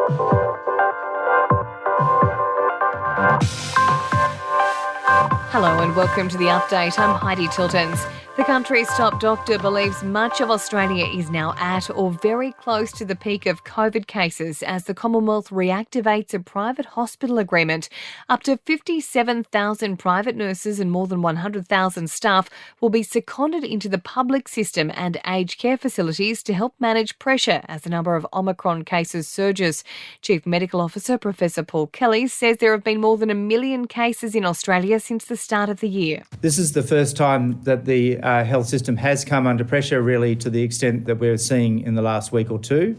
Hello and welcome to The Update. I'm Heidi Tiltons. The country's top doctor believes much of Australia is now at or very close to the peak of COVID cases as the Commonwealth reactivates a private hospital agreement. Up to 57,000 private nurses and more than 100,000 staff will be seconded into the public system and aged care facilities to help manage pressure as the number of Omicron cases surges. Chief Medical Officer Professor Paul Kylie says there have been more than 1 million cases in Australia since the start of the year. This is the first time that the health system has come under pressure, really, to the extent that we're seeing in the last week or two.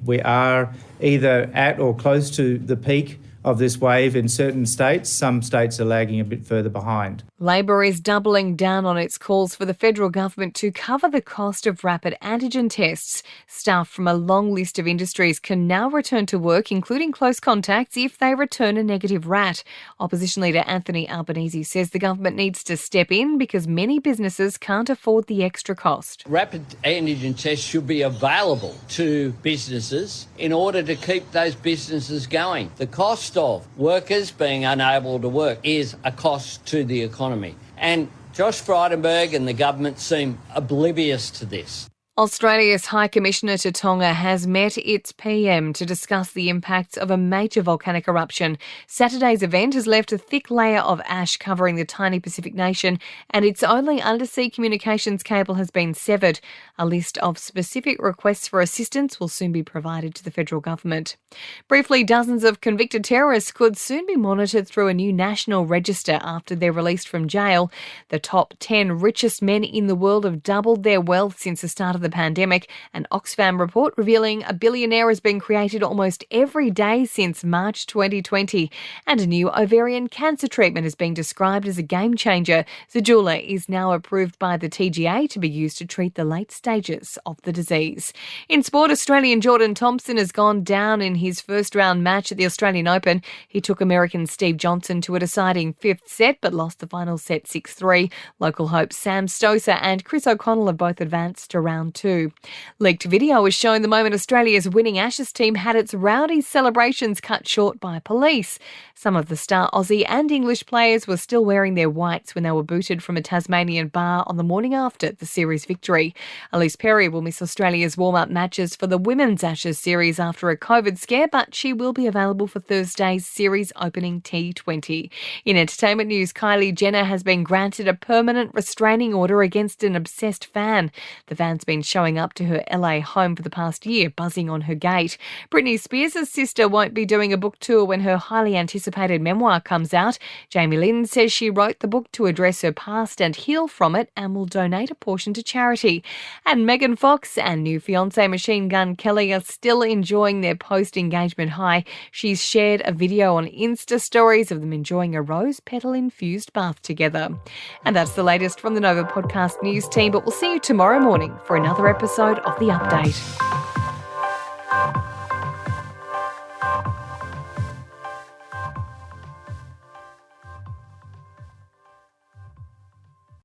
We are either at or close to the peak of this wave in certain states. Some states are lagging a bit further behind. Labor is doubling down on its calls for the federal government to cover the cost of rapid antigen tests. Staff from a long list of industries can now return to work, including close contacts, if they return a negative RAT. Opposition leader Anthony Albanese says the government needs to step in because many businesses can't afford the extra cost. Rapid antigen tests should be available to businesses in order to keep those businesses going. The cost of workers being unable to work is a cost to the economy. And Josh Frydenberg and the government seem oblivious to this. Australia's High Commissioner to Tonga has met its PM to discuss the impacts of a major volcanic eruption. Saturday's event has left a thick layer of ash covering the tiny Pacific nation, and its only undersea communications cable has been severed. A list of specific requests for assistance will soon be provided to the federal government. Briefly, dozens of convicted terrorists could soon be monitored through a new national register after they're released from jail. The top 10 richest men in the world have doubled their wealth since the start of the pandemic. An Oxfam report revealing a billionaire has been created almost every day since March 2020. And a new ovarian cancer treatment is being described as a game changer. Zejula is now approved by the TGA to be used to treat the late stages of the disease. In sport, Australian Jordan Thompson has gone down in his first round match at the Australian Open. He took American Steve Johnson to a deciding fifth set but lost the final set 6-3. Local hopes Sam Stosur and Chris O'Connell have both advanced to round 2. Leaked video has shown the moment Australia's winning Ashes team had its rowdy celebrations cut short by police. Some of the star Aussie and English players were still wearing their whites when they were booted from a Tasmanian bar on the morning after the series victory. Elise Perry will miss Australia's warm-up matches for the Women's Ashes series after a COVID scare, but she will be available for Thursday's series opening T20. In entertainment news, Kylie Jenner has been granted a permanent restraining order against an obsessed fan. The fan's been showing up to her LA home for the past year, buzzing on her gate. Britney Spears' sister won't be doing a book tour when her highly anticipated memoir comes out. Jamie Lynn says she wrote the book to address her past and heal from it and will donate a portion to charity. And Megan Fox and new fiancé Machine Gun Kelly are still enjoying their post-engagement high. She's shared a video on Insta stories of them enjoying a rose petal-infused bath together. And that's the latest from the Nova Podcast News team, but we'll see you tomorrow morning for another episode of The Update.